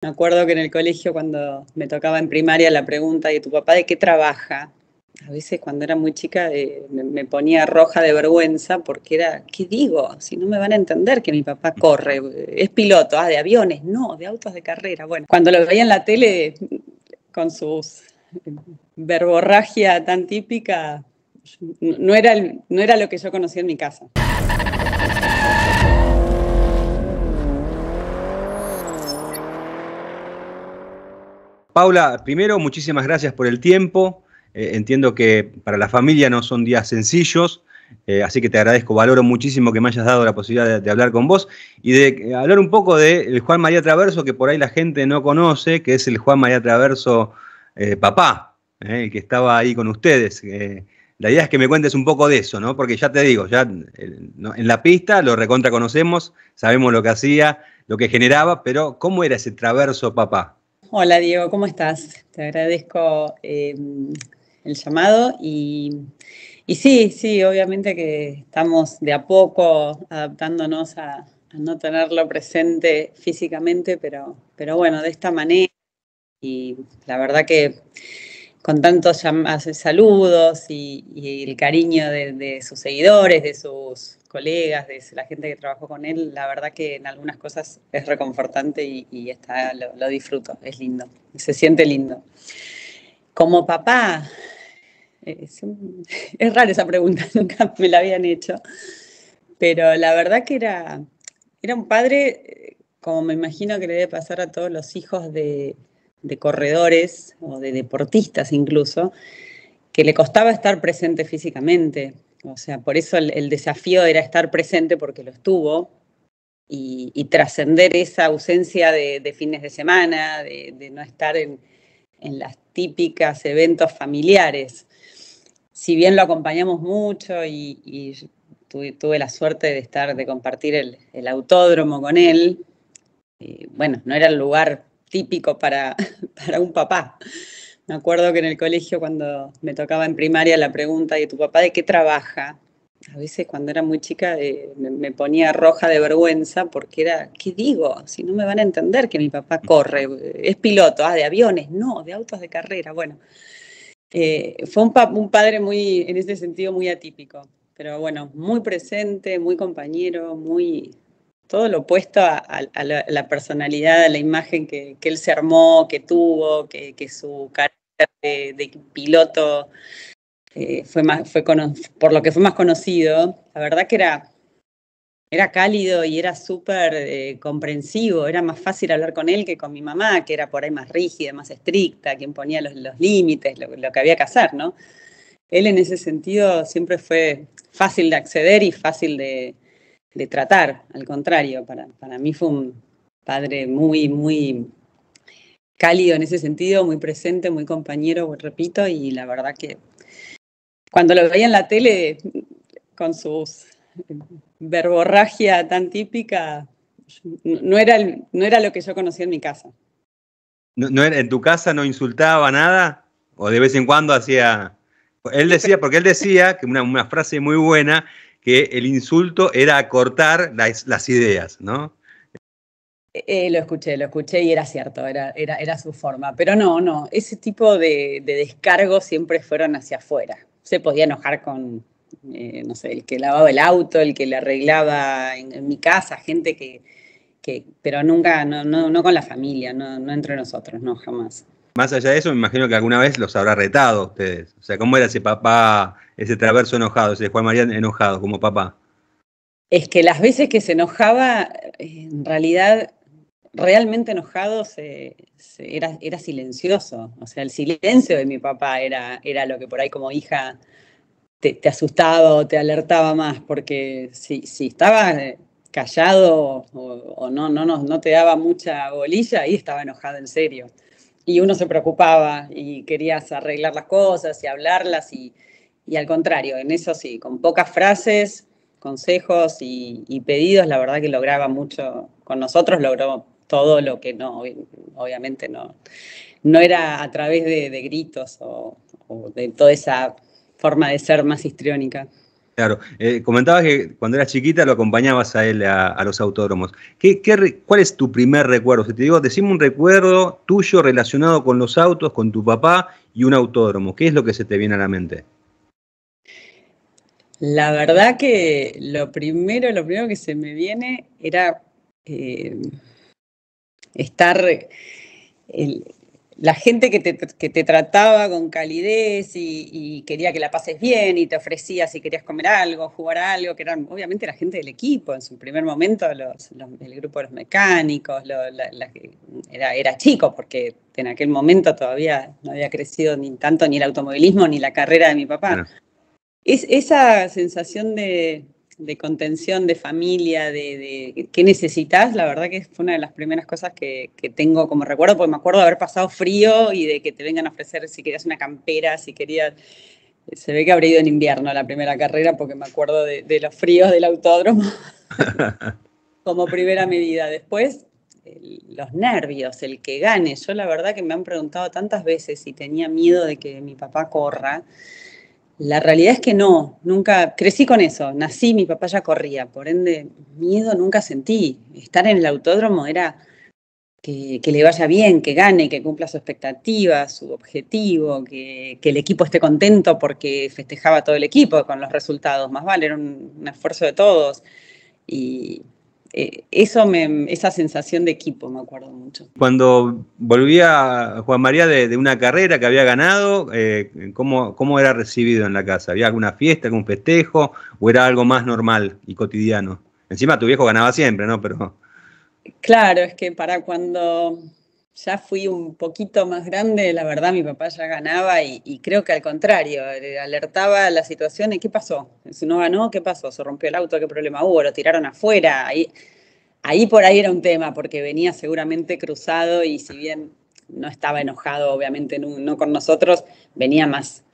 Me acuerdo que en el colegio, cuando me tocaba en primaria la pregunta, ¿y tu papá de qué trabaja? A veces cuando era muy chica me ponía roja de vergüenza porque era, ¿qué digo? Si no me van a entender que mi papá corre, es piloto, de aviones, no, de autos de carrera. Bueno, cuando lo veía en la tele con sus verborragia tan típica, no era lo que yo conocía en mi casa. Paula, primero, muchísimas gracias por el tiempo. Entiendo que para la familia no son días sencillos, así que te agradezco, valoro muchísimo que me hayas dado la posibilidad de hablar con vos y de hablar un poco del Juan María Traverso, que por ahí la gente no conoce, que es el Juan María Traverso papá, el que estaba ahí con ustedes. La idea es que me cuentes un poco de eso, ¿no? Porque ya te digo, en la pista lo recontra conocemos, sabemos lo que hacía, lo que generaba, pero ¿cómo era ese Traverso papá? Hola Diego, ¿cómo estás? Te agradezco el llamado y sí, obviamente que estamos de a poco adaptándonos a no tenerlo presente físicamente, pero bueno, de esta manera y la verdad que con tantos saludos y el cariño de sus seguidores, de sus colegas, de la gente que trabajó con él, la verdad que en algunas cosas es reconfortante y lo disfruto, es lindo, se siente lindo. Como papá, es rara esa pregunta, nunca me la habían hecho, pero la verdad que era un padre, como me imagino que le debe pasar a todos los hijos de corredores o de deportistas incluso, que le costaba estar presente físicamente. O sea, por eso el desafío era estar presente porque lo estuvo y trascender esa ausencia de fines de semana, de no estar en las típicas eventos familiares. Si bien lo acompañamos mucho y tuve la suerte de compartir el autódromo con él, bueno, no era el lugar típico para un papá. Me acuerdo que en el colegio, cuando me tocaba en primaria la pregunta, ¿y tu papá de qué trabaja? A veces cuando era muy chica me ponía roja de vergüenza porque era, ¿qué digo? Si no me van a entender que mi papá corre, es piloto, de aviones, no, de autos de carrera. Bueno, fue un padre muy, en ese sentido, muy atípico, pero bueno, muy presente, muy compañero, muy todo lo opuesto a la personalidad, a la imagen que él se armó, que tuvo, que su carácter de piloto por lo que fue más conocido. La verdad que era cálido y era súper comprensivo, era más fácil hablar con él que con mi mamá, que era por ahí más rígida, más estricta, quien ponía los límites, lo que había que hacer, ¿no? Él en ese sentido siempre fue fácil de acceder y fácil de tratar, al contrario, para mí fue un padre muy cálido en ese sentido, muy presente, muy compañero, repito, y la verdad que cuando lo veía en la tele con sus verborragia tan típica, no era lo que yo conocía en mi casa. ¿En tu casa no insultaba nada? ¿O de vez en cuando hacía...? Porque él decía, que una frase muy buena, que el insulto era acortar las ideas, ¿no? Lo escuché y era cierto, era su forma. Pero no, ese tipo de descargos siempre fueron hacia afuera. Se podía enojar con, no sé, el que lavaba el auto, el que le arreglaba en mi casa, gente pero nunca, no con la familia, no entre nosotros, no, jamás. Más allá de eso, me imagino que alguna vez los habrá retado a ustedes. O sea, ¿cómo era ese papá, ese Traverso enojado, ese Juan María enojado como papá? Es que las veces que se enojaba, en realidad, realmente enojado, era silencioso. O sea, el silencio de mi papá era lo que por ahí como hija te asustaba o te alertaba más, porque si estaba callado o no te daba mucha bolilla, ahí estaba enojado en serio. Y uno se preocupaba y querías arreglar las cosas y hablarlas y al contrario, en eso sí, con pocas frases, consejos y pedidos, la verdad que lograba mucho, con nosotros logró todo lo que no, obviamente no era a través de gritos o de toda esa forma de ser más histriónica. Claro, comentabas que cuando eras chiquita lo acompañabas a él a los autódromos. ¿Cuál es tu primer recuerdo? Si te digo, decime un recuerdo tuyo relacionado con los autos, con tu papá y un autódromo. ¿Qué es lo que se te viene a la mente? La verdad que lo primero que se me viene era estar, la gente que te trataba con calidez y quería que la pases bien y te ofrecía si querías comer algo, jugar a algo, que eran obviamente la gente del equipo. En su primer momento el grupo de los mecánicos, era chico porque en aquel momento todavía no había crecido ni tanto ni el automovilismo ni la carrera de mi papá. Bueno. Esa sensación de contención, de familia, de qué necesitas, la verdad que fue una de las primeras cosas que tengo como recuerdo, porque me acuerdo de haber pasado frío y de que te vengan a ofrecer si querías una campera, si querías... Se ve que habré ido en invierno a la primera carrera porque me acuerdo de los fríos del autódromo como primera medida. Después, los nervios, el que gane. Yo la verdad que me han preguntado tantas veces si tenía miedo de que mi papá corra. La realidad es que no, nunca, crecí con eso, nací, mi papá ya corría, por ende, miedo nunca sentí. Estar en el autódromo era que le vaya bien, que gane, que cumpla su expectativa, su objetivo, que el equipo esté contento porque festejaba todo el equipo con los resultados, más vale, era un esfuerzo de todos. Y esa sensación de equipo me acuerdo mucho. Cuando volvía Juan María de una carrera que había ganado, ¿cómo era recibido en la casa? ¿Había alguna fiesta, algún festejo o era algo más normal y cotidiano? Encima tu viejo ganaba siempre, ¿no? Pero... Claro, es que para cuando ya fui un poquito más grande, la verdad mi papá ya ganaba y creo que al contrario, alertaba la situación de qué pasó. Si no ganó, ¿qué pasó? ¿Se rompió el auto? ¿Qué problema hubo? ¿Lo tiraron afuera? Ahí por ahí era un tema, porque venía seguramente cruzado y si bien no estaba enojado, obviamente no con nosotros, venía más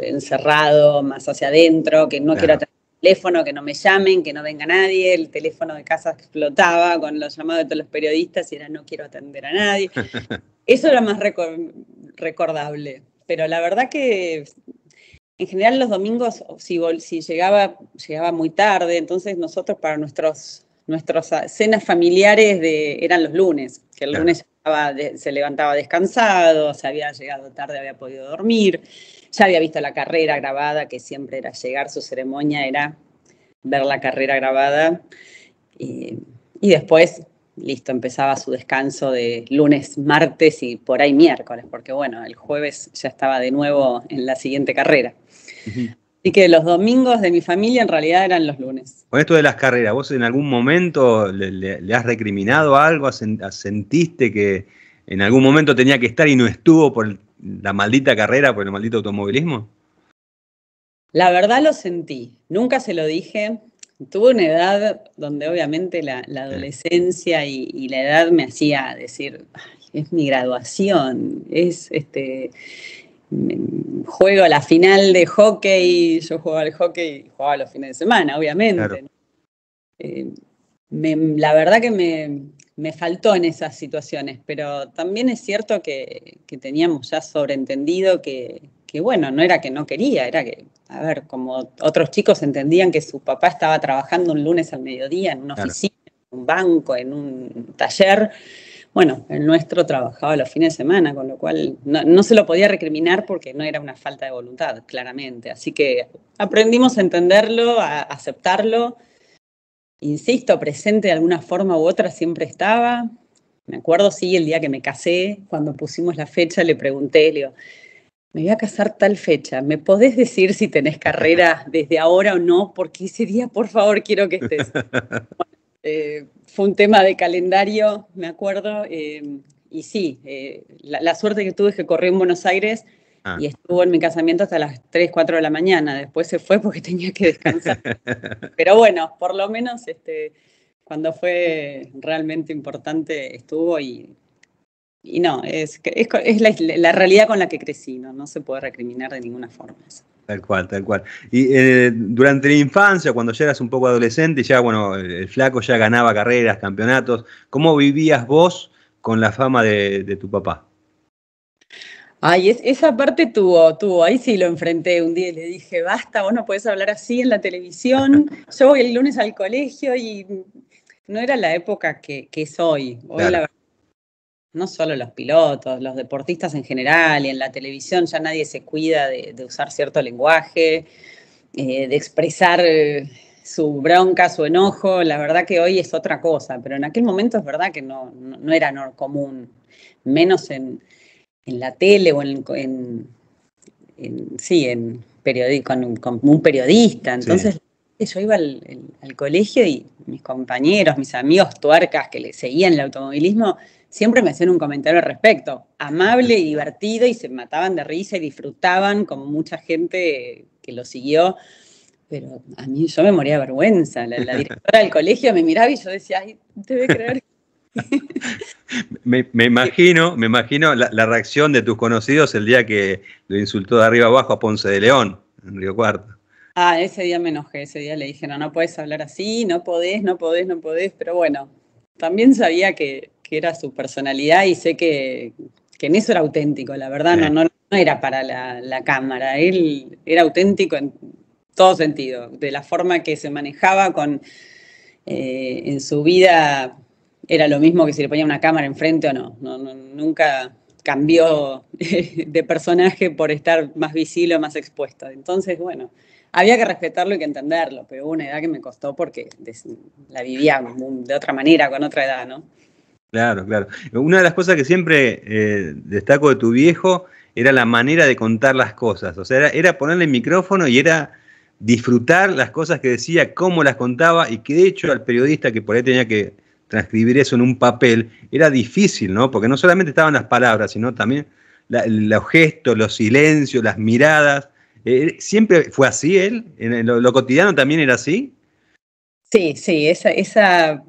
encerrado, más hacia adentro, que no quiero atender el teléfono, que no me llamen, que no venga nadie, el teléfono de casa explotaba con los llamados de todos los periodistas y era no quiero atender a nadie. Eso era más recordable, pero la verdad que en general los domingos, si llegaba muy tarde, entonces nosotros para nuestras cenas familiares eran los lunes, que el lunes se levantaba descansado, se había llegado tarde, había podido dormir, ya había visto la carrera grabada, que siempre era llegar, su ceremonia era ver la carrera grabada, y después, listo, empezaba su descanso de lunes, martes y por ahí miércoles, porque bueno, el jueves ya estaba de nuevo en la siguiente carrera. Así que los domingos de mi familia en realidad eran los lunes. Con esto de las carreras, ¿vos en algún momento le has recriminado algo? ¿Sentiste que en algún momento tenía que estar y no estuvo por la maldita carrera, por el maldito automovilismo? La verdad lo sentí, nunca se lo dije. Tuve una edad donde obviamente la adolescencia y la edad me hacía decir, es mi graduación, juego a la final de hockey, yo jugaba al hockey y jugaba los fines de semana, obviamente. Claro. La verdad que me faltó en esas situaciones, pero también es cierto que teníamos ya sobreentendido que bueno, no era que no quería, era que, a ver, como otros chicos entendían que su papá estaba trabajando un lunes al mediodía en una oficina, en un banco, en un taller. Bueno, el nuestro trabajaba los fines de semana, con lo cual no se lo podía recriminar porque no era una falta de voluntad, claramente. Así que aprendimos a entenderlo, a aceptarlo. Insisto, presente de alguna forma u otra siempre estaba. Me acuerdo, sí, el día que me casé, cuando pusimos la fecha, le pregunté, le digo, me voy a casar tal fecha, ¿me podés decir si tenés carrera desde ahora o no? Porque ese día, por favor, quiero que estés. Bueno, fue un tema de calendario, me acuerdo, y sí, la suerte que tuve es que corrí en Buenos Aires y estuvo en mi casamiento hasta las 3, 4 de la mañana, después se fue porque tenía que descansar. Pero bueno, por lo menos cuando fue realmente importante estuvo y no, es la realidad con la que crecí, no se puede recriminar de ninguna forma eso. Tal cual, tal cual. Y durante la infancia, cuando ya eras un poco adolescente, ya bueno, el flaco ya ganaba carreras, campeonatos, ¿cómo vivías vos con la fama de tu papá? Ay, esa parte tuvo, ahí sí lo enfrenté un día y le dije, basta, vos no podés hablar así en la televisión, yo voy el lunes al colegio y no era la época que es hoy. Hoy la Claro. verdad, no solo los pilotos, los deportistas en general y en la televisión ya nadie se cuida de usar cierto lenguaje, de expresar su bronca, su enojo, la verdad que hoy es otra cosa, pero en aquel momento es verdad que no era común, menos en la tele o sí, con un periodista. Sí. Entonces yo iba al colegio y mis compañeros, mis amigos tuercas que le seguían el automovilismo, siempre me hacían un comentario al respecto, amable y divertido, y se mataban de risa y disfrutaban, como mucha gente que lo siguió. Pero a mí yo me moría de vergüenza. La directora del colegio me miraba y yo decía, ay, debe creer. Me imagino la reacción de tus conocidos el día que lo insultó de arriba abajo a Ponce de León, en Río Cuarto. Ah, ese día me enojé, ese día le dije, no puedes hablar así, no podés, pero bueno, también sabía que era su personalidad y sé que en eso era auténtico, la verdad, no era para la cámara, él era auténtico en todo sentido, de la forma que se manejaba en su vida, era lo mismo que si le ponía una cámara enfrente o no, nunca cambió de personaje por estar más visible o más expuesto. Entonces, bueno, había que respetarlo y que entenderlo, pero hubo una edad que me costó porque la vivía de otra manera, con otra edad, ¿no? Claro, claro. Una de las cosas que siempre destaco de tu viejo era la manera de contar las cosas. O sea, era ponerle el micrófono y era disfrutar las cosas que decía, cómo las contaba, y que de hecho al periodista que por ahí tenía que transcribir eso en un papel, era difícil, ¿no? Porque no solamente estaban las palabras, sino también los gestos, los silencios, las miradas. ¿Siempre fue así él? ¿En lo cotidiano también era así? Sí, esa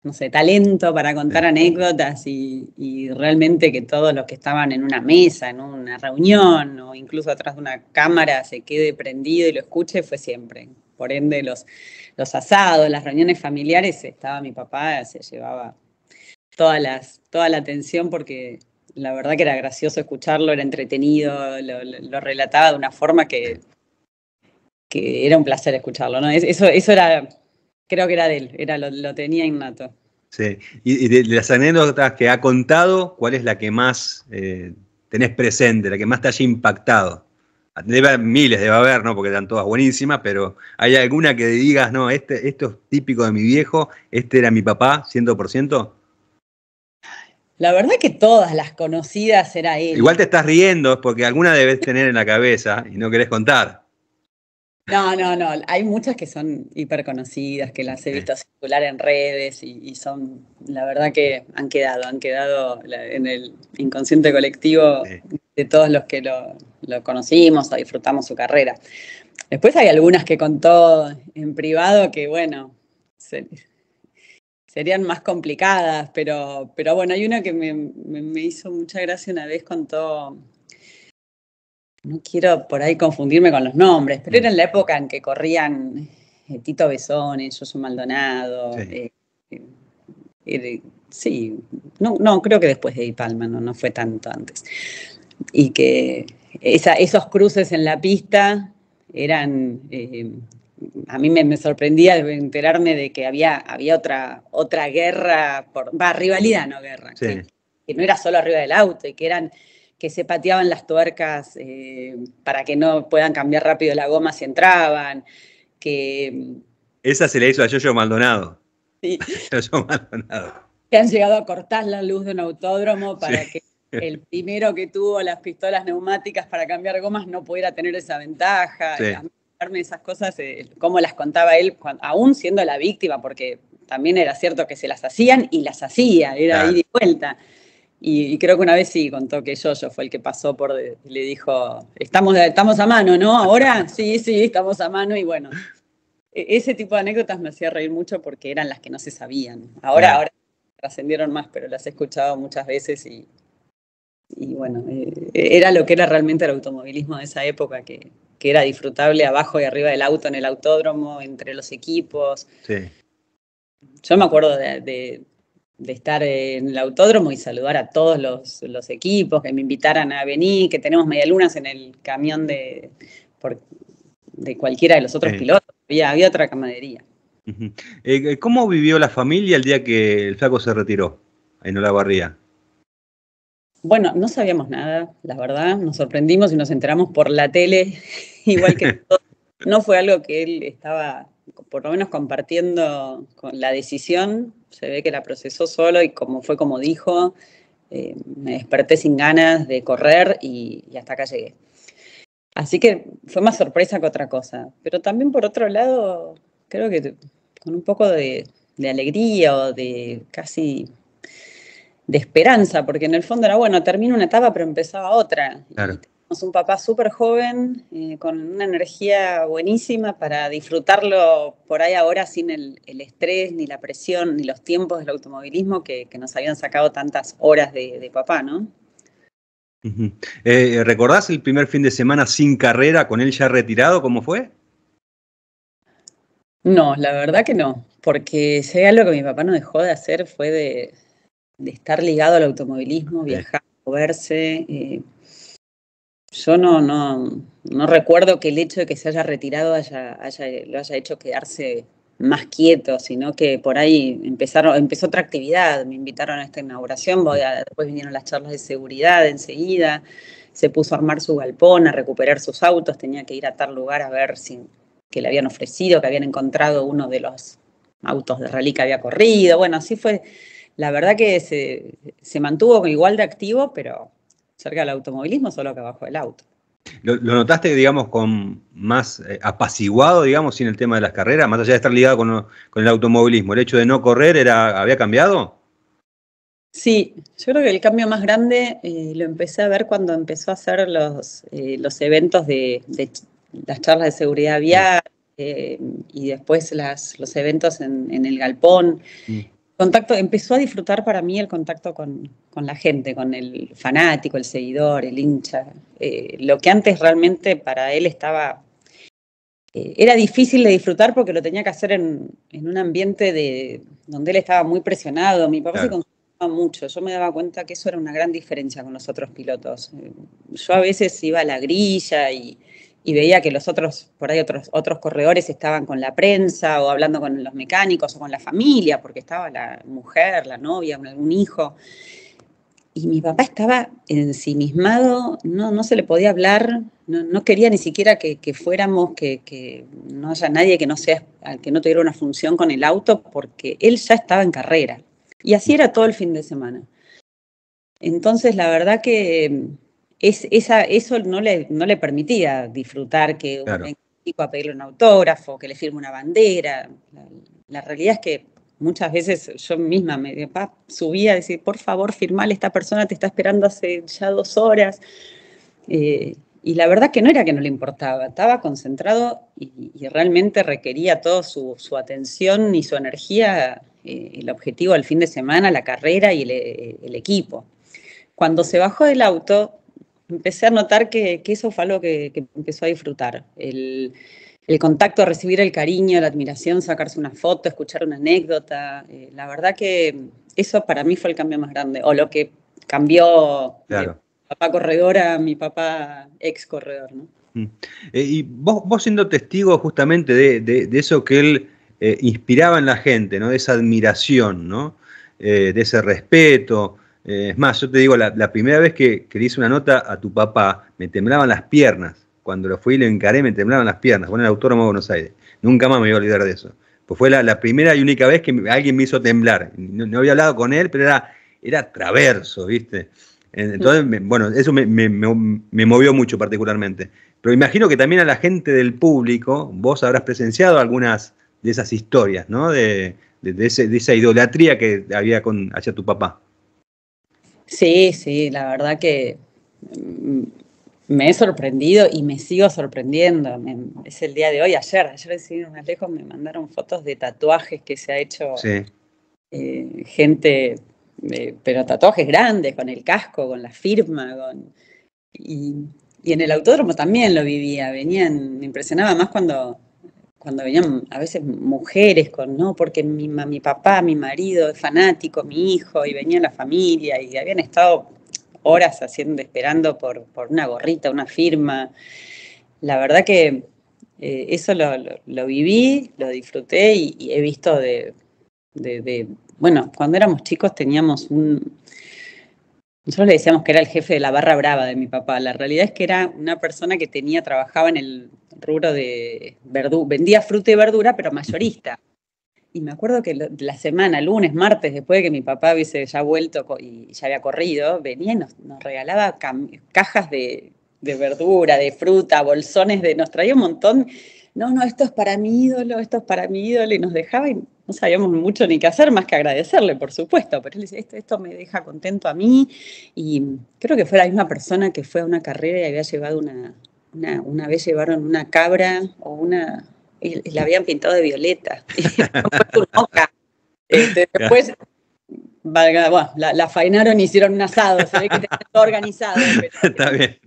no sé, talento para contar Sí. anécdotas y realmente que todos los que estaban en una mesa, en una reunión o incluso atrás de una cámara se quede prendido y lo escuche fue siempre. Por ende, los asados, las reuniones familiares, estaba mi papá, se llevaba toda la atención porque la verdad que era gracioso escucharlo, era entretenido, lo relataba de una forma que era un placer escucharlo, ¿no? Eso era, creo que era de él, lo tenía innato. Sí. Y de las anécdotas que ha contado, ¿cuál es la que más tenés presente, la que más te haya impactado? Debe haber miles, debe haber, ¿no? Porque eran todas buenísimas, pero ¿hay alguna que digas, no, esto es típico de mi viejo, este era mi papá, 100%? La verdad que todas las conocidas era Igual él. te estás riendo porque alguna debes tener en la cabeza y no querés contar. No, hay muchas que son hiper conocidas, que las he Sí, visto circular en redes y son, la verdad que han quedado en el inconsciente colectivo sí. de todos los que lo conocimos o disfrutamos su carrera. Después hay algunas que contó en privado que, bueno, serían más complicadas, pero bueno, hay una que me hizo mucha gracia una vez, contó. No quiero por ahí confundirme con los nombres, pero Mm, era en la época en que corrían Tito Besone, Yoyo Maldonado. sí. Sí, no, creo que después de Di Palma, no fue tanto antes. Y que esos cruces en la pista eran. A mí me sorprendía enterarme de que había otra guerra, rivalidad, no guerra, Sí. que no era solo arriba del auto y que se pateaban las tuercas para que no puedan cambiar rápido la goma si entraban, que, Esa se le hizo a Yoyo Maldonado. sí, Yoyo Maldonado. que han llegado a cortar la luz de un autódromo Sí. para que el primero que tuvo las pistolas neumáticas para cambiar gomas no pudiera tener esa ventaja. Sí. A mí esas cosas, cómo las contaba él, aún siendo la víctima, porque también era cierto que se las hacían y las hacía, era ida Claro. y vuelta. Y creo que una vez sí contó que Yoyo fue el que pasó le dijo, estamos a mano, ¿no? Ahora sí, estamos a mano y bueno, ese tipo de anécdotas me hacía reír mucho porque eran las que no se sabían. Claro. Ahora trascendieron más, pero las he escuchado muchas veces y bueno, era lo que era realmente el automovilismo de esa época, que era disfrutable abajo y arriba del auto, en el autódromo, entre los equipos. Sí. Yo me acuerdo de estar en el autódromo y saludar a todos los equipos, que me invitaran a venir, que tenemos medialunas en el camión de cualquiera de los otros pilotos. Había otra camaradería. ¿Cómo vivió la familia el día que el Flaco se retiró en Olavarría? Bueno, no sabíamos nada, la verdad. Nos sorprendimos y nos enteramos por la tele, igual que todos. No fue algo que él estaba, por lo menos, compartiendo con la decisión. Se ve que la procesó solo y como dijo, me desperté sin ganas de correr y hasta acá llegué. Así que fue más sorpresa que otra cosa. Pero también, por otro lado, creo que con un poco de alegría o de casi de esperanza, porque en el fondo era, bueno, termina una etapa pero empezaba otra. Claro. Y tenemos un papá súper joven, con una energía buenísima para disfrutarlo por ahí ahora sin el estrés, ni la presión, ni los tiempos del automovilismo que nos habían sacado tantas horas de papá, ¿no? ¿Recordás el primer fin de semana sin carrera, con él ya retirado, cómo fue? No, la verdad que no, porque si hay algo que mi papá no dejó de hacer fue de estar ligado al automovilismo, viajar, moverse. Yo no recuerdo que el hecho de que se haya retirado lo haya hecho quedarse más quieto, sino que por ahí empezó otra actividad. Me invitaron a esta inauguración, después vinieron las charlas de seguridad enseguida, se puso a armar su galpón, a recuperar sus autos, tenía que ir a tal lugar a ver que le habían ofrecido, que habían encontrado uno de los autos de rally que había corrido. Bueno, así fue. La verdad que se mantuvo igual de activo, pero cerca del automovilismo, solo que abajo del auto. ¿Lo notaste, digamos, con más apaciguado, digamos, sin el tema de las carreras, más allá de estar ligado con el automovilismo? ¿El hecho de no correr había cambiado? Sí, yo creo que el cambio más grande lo empecé a ver cuando empezó a hacer los eventos de las charlas de seguridad vial, y después los eventos en el galpón. Empezó a disfrutar para mí el contacto con la gente, con el fanático, el seguidor, el hincha. Lo que antes realmente para él era difícil de disfrutar porque lo tenía que hacer en un ambiente donde él estaba muy presionado. Mi papá se concentraba mucho. Yo me daba cuenta que eso era una gran diferencia con los otros pilotos. Yo a veces iba a la grilla y veía que por ahí otros corredores estaban con la prensa o hablando con los mecánicos o con la familia, porque estaba la mujer, la novia, algún hijo. Y mi papá estaba ensimismado, no se le podía hablar, no quería ni siquiera que fuéramos, que no haya nadie que no tuviera una función con el auto, porque él ya estaba en carrera. Y así era todo el fin de semana. Entonces, la verdad que eso no le permitía disfrutar que venga un chico a pedirle un autógrafo, que le firme una bandera. La realidad es que muchas veces yo misma subía a decir, por favor, firmale, esta persona te está esperando hace ya 2 horas. Y la verdad que no era que no le importaba, estaba concentrado y realmente requería toda su atención y su energía, el objetivo del fin de semana, la carrera y el equipo. Cuando se bajó del auto, empecé a notar que eso fue algo que empezó a disfrutar. El contacto, recibir el cariño, la admiración, sacarse una foto, escuchar una anécdota. La verdad que eso para mí fue el cambio más grande, o lo que cambió de papá corredor a mi papá ex corredor, ¿no? Y vos siendo testigo justamente de eso que él inspiraba en la gente, ¿no? De esa admiración, ¿no? De ese respeto. Es más, yo te digo, la primera vez que le hice una nota a tu papá, me temblaban las piernas. Cuando lo fui y lo encaré, me temblaban las piernas. Fue en el Autódromo de Buenos Aires. Nunca más me voy a olvidar de eso. Pues fue la primera y única vez que alguien me hizo temblar. No había hablado con él, pero era traverso, ¿viste? Entonces, bueno, eso me movió mucho particularmente. Pero imagino que también a la gente del público, vos habrás presenciado algunas de esas historias, ¿no? De esa idolatría que había hacia tu papá. Sí, la verdad que me he sorprendido y me sigo sorprendiendo. Es el día de hoy, ayer sin ir más lejos, me mandaron fotos de tatuajes que se ha hecho gente, pero tatuajes grandes, con el casco, con la firma, y en el autódromo también lo vivía. Me impresionaba más cuando cuando venían a veces mujeres no, porque mi papá, mi marido es fanático, mi hijo, y venía la familia, y habían estado horas esperando por una gorrita, una firma. La verdad que eso lo viví, lo disfruté y he visto bueno, cuando éramos chicos teníamos nosotros le decíamos que era el jefe de la barra brava de mi papá. La realidad es que era una persona que trabajaba en el rubro de vendía fruta y verdura, pero mayorista. Y me acuerdo que la semana, lunes, martes, después de que mi papá hubiese ya vuelto y ya había corrido, venía y nos regalaba cajas de verdura, de fruta, bolsones nos traía un montón. No, esto es para mi ídolo, y nos dejaba y no sabíamos mucho ni qué hacer más que agradecerle, por supuesto, pero él decía, esto me deja contento a mí, y creo que fue la misma persona que fue a una carrera y había llevado una vez llevaron una cabra y la habían pintado de violeta, y fue una oca. Después, bueno, la faenaron y hicieron un asado, se ve que está todo organizado. Pero, está bien.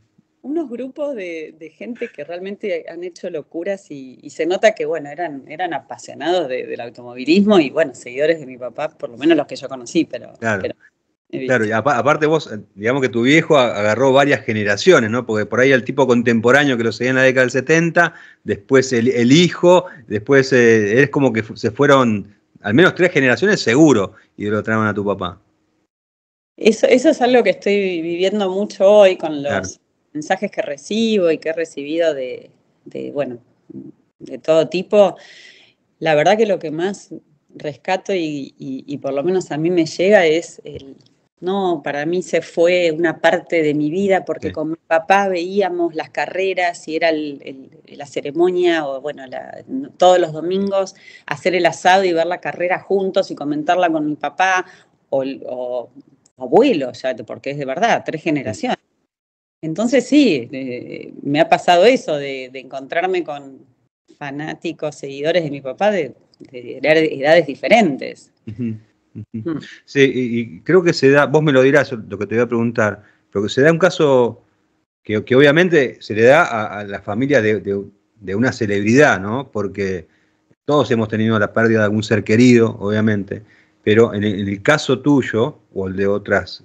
Unos grupos de gente que realmente han hecho locuras y se nota que, bueno, eran apasionados del automovilismo y, bueno, seguidores de mi papá, por lo menos los que yo conocí, pero... Claro. Pero claro, y aparte vos, digamos que tu viejo agarró varias generaciones, ¿no? Porque por ahí el tipo contemporáneo que lo seguía en la década del 70, después el hijo, después es como que se fueron al menos 3 generaciones seguro y lo trajeron a tu papá. Eso es algo que estoy viviendo mucho hoy con los mensajes que recibo y que he recibido bueno, de todo tipo. La verdad que lo que más rescato y por lo menos a mí me llega es no, para mí se fue una parte de mi vida porque con mi papá veíamos las carreras y era la ceremonia, o bueno, todos los domingos hacer el asado y ver la carrera juntos y comentarla con mi papá o abuelo, ya, porque es de verdad, 3 generaciones. Entonces sí, me ha pasado eso de encontrarme con fanáticos, seguidores de mi papá de edades diferentes. Sí, y creo que se da, vos me lo dirás lo que te voy a preguntar, pero que se da un caso que obviamente se le da a la familia de una celebridad, ¿no? Porque todos hemos tenido la pérdida de algún ser querido, obviamente, pero en el caso tuyo o el de otras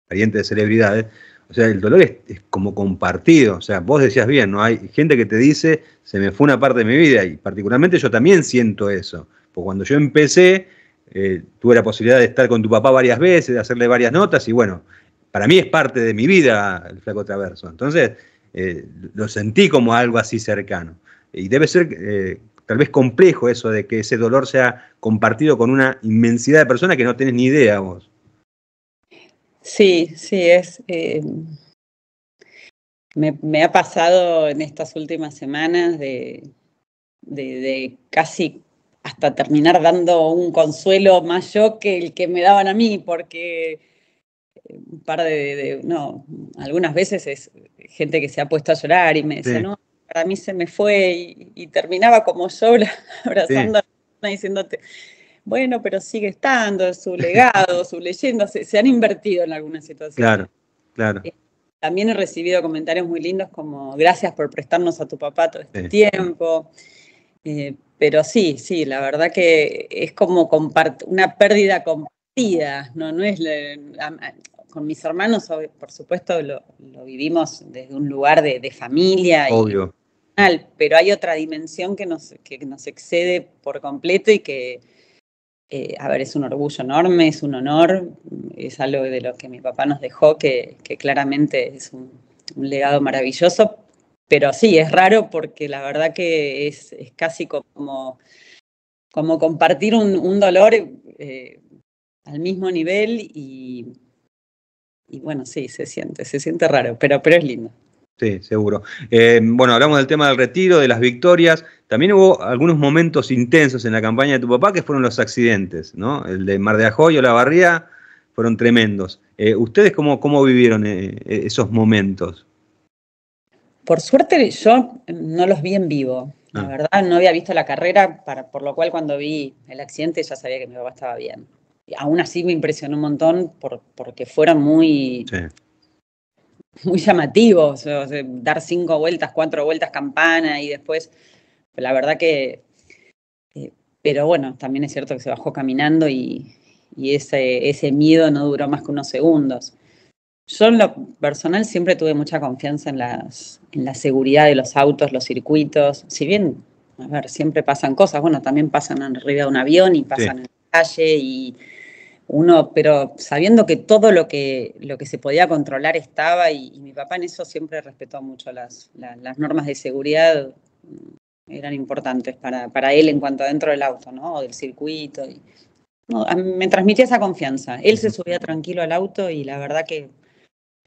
parientes de celebridades, o sea, el dolor es como compartido. O sea, vos decías bien, ¿no? Hay gente que te dice, se me fue una parte de mi vida, y particularmente yo también siento eso. Porque cuando yo empecé, tuve la posibilidad de estar con tu papá varias veces, de hacerle varias notas, y bueno, para mí es parte de mi vida el Flaco Traverso. Entonces, lo sentí como algo así cercano. Y debe ser tal vez complejo eso de que ese dolor sea compartido con una inmensidad de personas que no tenés ni idea vos. Sí, es... me ha pasado en estas últimas semanas de casi hasta terminar dando un consuelo más yo que el que me daban a mí, porque un par algunas veces es gente que se ha puesto a llorar y me decía, no, para mí se me fue, y terminaba como yo abrazando a la persona diciéndote, bueno, pero sigue estando, su legado, su leyenda, se han invertido en algunas situaciones. Claro. También he recibido comentarios muy lindos como gracias por prestarnos a tu papá todo este tiempo. Pero sí, la verdad que es como una pérdida compartida, no es con mis hermanos, por supuesto, lo vivimos desde un lugar de familia. Obvio. Pero hay otra dimensión que nos excede por completo y que, a ver, es un orgullo enorme, es un honor, es algo de lo que mi papá nos dejó, que claramente es un legado maravilloso. Pero sí, es raro porque la verdad que es casi como compartir un dolor al mismo nivel y bueno, sí, se siente raro, pero es lindo. Sí, seguro. Bueno, hablamos del tema del retiro, de las victorias. También hubo algunos momentos intensos en la campaña de tu papá que fueron los accidentes, ¿no? El de Mar de Ajó y Olavarría fueron tremendos. ¿Ustedes cómo vivieron esos momentos? Por suerte yo no los vi en vivo. La verdad no había visto la carrera, por lo cual cuando vi el accidente ya sabía que mi papá estaba bien. Y aún así me impresionó un montón porque fueron muy llamativos. O sea, dar 5 vueltas, 4 vueltas campana y después la verdad que, pero bueno, también es cierto que se bajó caminando y ese miedo no duró más que unos segundos. Yo en lo personal siempre tuve mucha confianza en la seguridad de los autos, los circuitos. Si bien, a ver, siempre pasan cosas, bueno, también pasan arriba de un avión y pasan en la calle y uno, pero sabiendo que todo lo que se podía controlar estaba y mi papá en eso siempre respetó mucho las normas de seguridad, eran importantes para él en cuanto a dentro del auto, ¿no? O del circuito. No, me transmitía esa confianza. Él se subía tranquilo al auto y la verdad que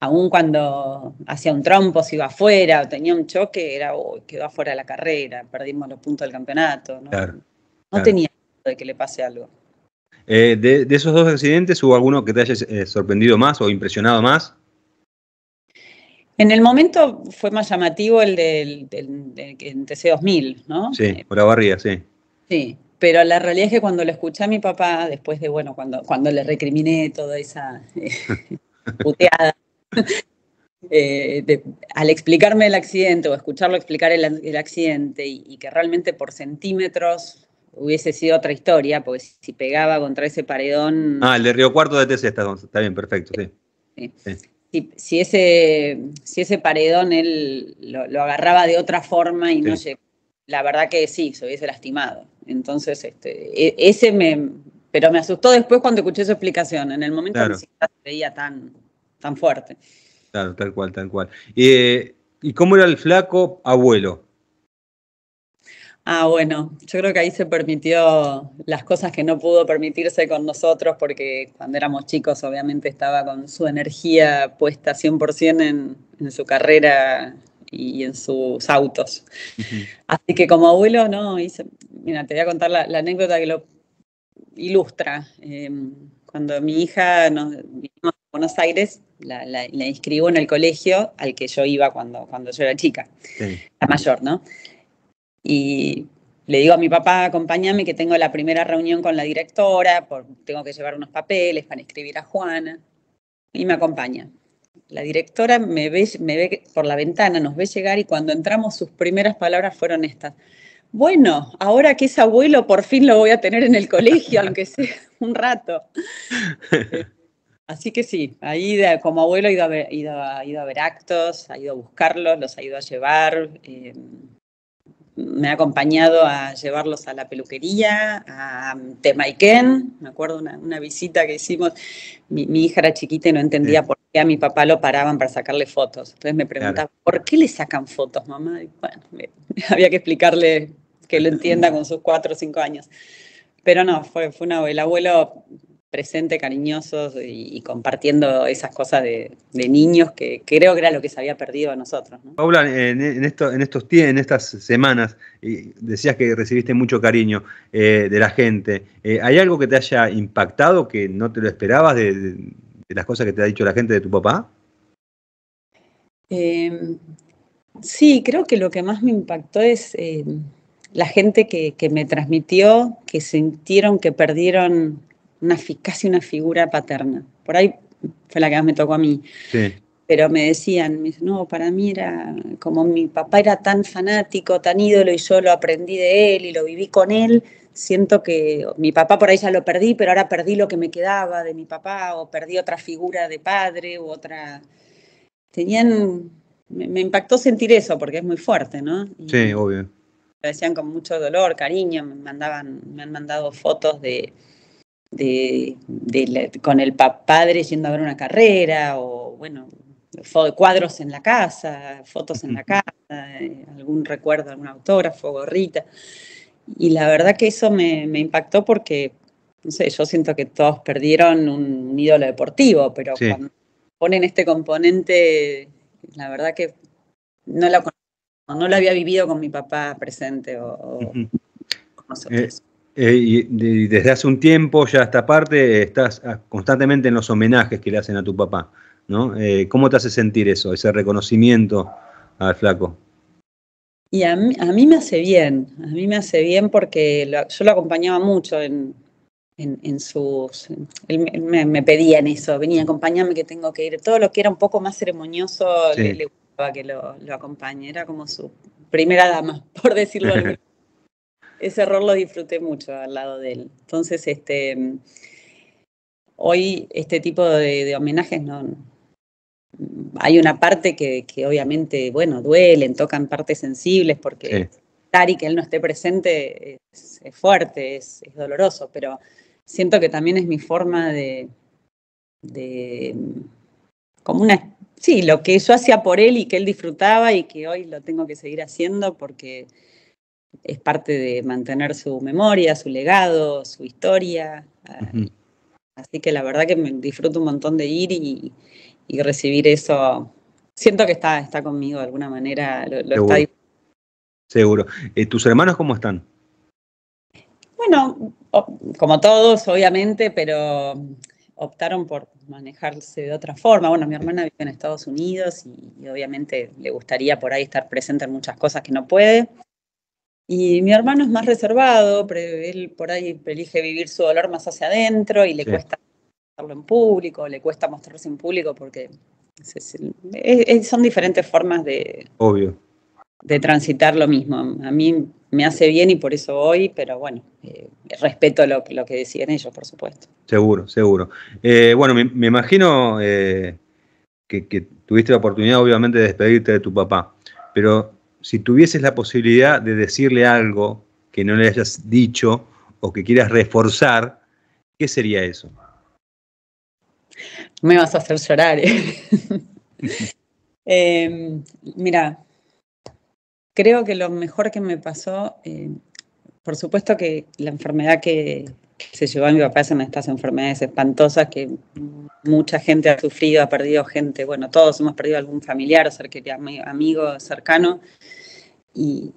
aun cuando hacía un trompo, se iba afuera, o tenía un choque, quedó afuera de la carrera, perdimos los puntos del campeonato, ¿no? Claro, No tenía miedo de que le pase algo. De esos 2 accidentes, ¿hubo alguno que te haya sorprendido más o impresionado más? En el momento fue más llamativo el del TC2000, ¿no? Sí, Olavarría, sí. Sí, pero la realidad es que cuando lo escuché a mi papá, después de, bueno, cuando le recriminé toda esa puteada, al explicarme el accidente o escucharlo explicar el accidente y que realmente por centímetros hubiese sido otra historia, porque si pegaba contra ese paredón... El de Río Cuarto de TC, está bien, perfecto, sí. Sí. Si ese paredón él lo agarraba de otra forma y no llegó, la verdad que sí, se hubiese lastimado. Entonces, pero me asustó después cuando escuché su explicación. En el momento ni siquiera se veía tan fuerte. Claro, tal cual, tal cual. ¿Y cómo era el flaco abuelo? Bueno, yo creo que ahí se permitió las cosas que no pudo permitirse con nosotros, porque cuando éramos chicos obviamente estaba con su energía puesta 100% en su carrera y en sus autos. Así que como abuelo, no, mira, te voy a contar la anécdota que lo ilustra. Cuando mi hija nos vinimos a Buenos Aires, la inscribo en el colegio al que yo iba cuando yo era chica, la mayor, ¿no? Y le digo a mi papá, acompáñame que tengo la primera reunión con la directora, tengo que llevar unos papeles para inscribir a Juana, y me acompaña. La directora me ve por la ventana, nos ve llegar y cuando entramos sus primeras palabras fueron estas: bueno, ahora que es abuelo por fin lo voy a tener en el colegio, aunque sea un rato. Así que sí, ahí como abuelo ha ido a ver actos, ha ido a buscarlos, los ha ido a llevar, me ha acompañado a llevarlos a la peluquería, a Temaiken. Me acuerdo una visita que hicimos, mi hija era chiquita y no entendía por qué a mi papá lo paraban para sacarle fotos. Entonces me preguntaba, ¿por qué le sacan fotos, mamá? Y bueno, había que explicarle que lo entienda con sus 4 o 5 años. Pero no, fue el abuelo presente, cariñosos y compartiendo esas cosas de niños que creo que era lo que se había perdido a nosotros, ¿no? Paula, en estas semanas, decías que recibiste mucho cariño de la gente. ¿Hay algo que te haya impactado que no te lo esperabas de las cosas que te ha dicho la gente de tu papá? Sí, creo que lo que más me impactó es la gente que me transmitió que sintieron que perdieron casi una figura paterna. Por ahí fue la que más me tocó a mí. Sí. Pero me decían, no, para mí era como mi papá era tan fanático, tan ídolo, y yo lo aprendí de él y lo viví con él. Siento que mi papá por ahí ya lo perdí, pero ahora perdí lo que me quedaba de mi papá, o perdí otra figura de padre, u otra... Me impactó sentir eso, porque es muy fuerte, ¿no? Sí, obvio. Lo decían con mucho dolor, cariño, me han mandado fotos con el padre yendo a ver una carrera, o bueno, cuadros en la casa, fotos en la casa, algún recuerdo, algún autógrafo, gorrita. Y la verdad que eso me impactó porque, no sé, yo siento que todos perdieron un ídolo deportivo, pero cuando ponen este componente, la verdad que no lo había vivido con mi papá presente o con nosotros. Y desde hace un tiempo ya esta parte estás constantemente en los homenajes que le hacen a tu papá, ¿no? ¿Cómo te hace sentir eso, ese reconocimiento al flaco? Y a mí me hace bien porque yo lo acompañaba mucho en sus... Él me pedía en eso, venía, acompáñame que tengo que ir. Todo lo que era un poco más ceremonioso le gustaba que lo acompañe, era como su primera dama, por decirlo de alguna manera. ese rol lo disfruté mucho al lado de él. Entonces, hoy este tipo de homenajes no. Hay una parte que obviamente, bueno, duelen, tocan partes sensibles, porque estar y que él no esté presente es fuerte, es doloroso, pero siento que también es mi forma de como una, sí, lo que yo hacía por él y que él disfrutaba y que hoy lo tengo que seguir haciendo porque es parte de mantener su memoria, su legado, su historia. Uh-huh. Así que la verdad que me disfruto un montón de ir y recibir eso. Siento que está conmigo de alguna manera, lo está. Seguro. ¿Tus hermanos cómo están? Bueno, como todos, obviamente, pero optaron por manejarse de otra forma. Bueno, mi hermana vive en Estados Unidos y obviamente le gustaría por ahí estar presente en muchas cosas que no puede. Y mi hermano es más reservado, él por ahí elige vivir su dolor más hacia adentro y le cuesta hacerlo en público, le cuesta mostrarse en público porque son diferentes formas Obvio. de transitar lo mismo. A mí me hace bien y por eso voy, pero bueno, respeto lo que deciden ellos, por supuesto. Seguro, seguro. Bueno, me imagino que tuviste la oportunidad, obviamente, de despedirte de tu papá, pero si tuvieses la posibilidad de decirle algo que no le hayas dicho o que quieras reforzar, ¿qué sería eso? Me vas a hacer llorar. Mira, creo que lo mejor que me pasó, por supuesto que la enfermedad que se llevó a mi papá es una de estas enfermedades espantosas que mucha gente ha sufrido, ha perdido gente, bueno, todos hemos perdido algún familiar o amigo cercano, y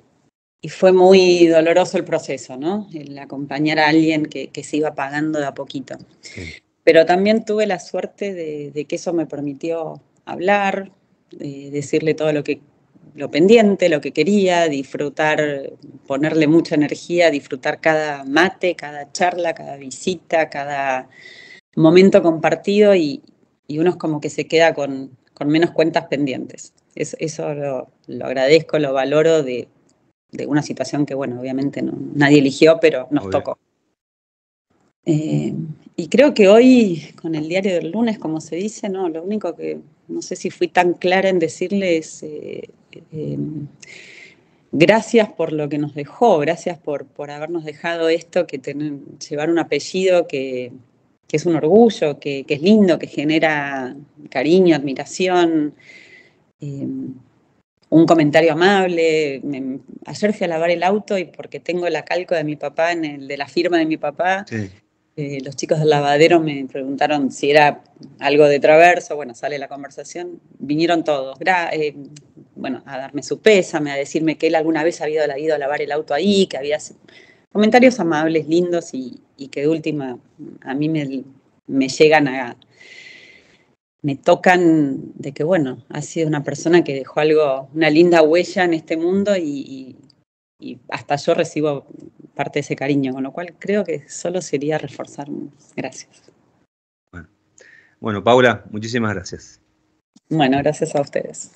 fue muy doloroso el proceso, ¿no? El acompañar a alguien que se iba apagando de a poquito. Sí. Pero también tuve la suerte de que eso me permitió hablar, decirle todo lo pendiente, lo que quería, disfrutar, ponerle mucha energía, disfrutar cada mate, cada charla, cada visita, cada momento compartido y uno es como que se queda con menos cuentas pendientes. Eso lo agradezco, lo valoro de una situación que, bueno, obviamente nadie eligió, pero nos tocó. Y creo que hoy, con el diario del lunes, como se dice, no, lo único que, no sé si fui tan clara en decirle es gracias por lo que nos dejó, gracias por habernos dejado esto, llevar un apellido que es un orgullo, que es lindo, que genera cariño, admiración, un comentario amable. Ayer fui a lavar el auto y porque tengo la calco de mi papá, de la firma de mi papá, sí. Los chicos del lavadero me preguntaron si era algo de Traverso. Bueno, sale la conversación, vinieron todos, bueno, a darme su pésame, a decirme que él alguna vez había ido a lavar el auto ahí, que había comentarios amables, lindos y que de última a mí me llegan me tocan de que, bueno, ha sido una persona que dejó una linda huella en este mundo y hasta yo recibo parte de ese cariño, con lo cual creo que solo sería reforzar. Gracias. Bueno, Paula, muchísimas gracias. Bueno, gracias a ustedes.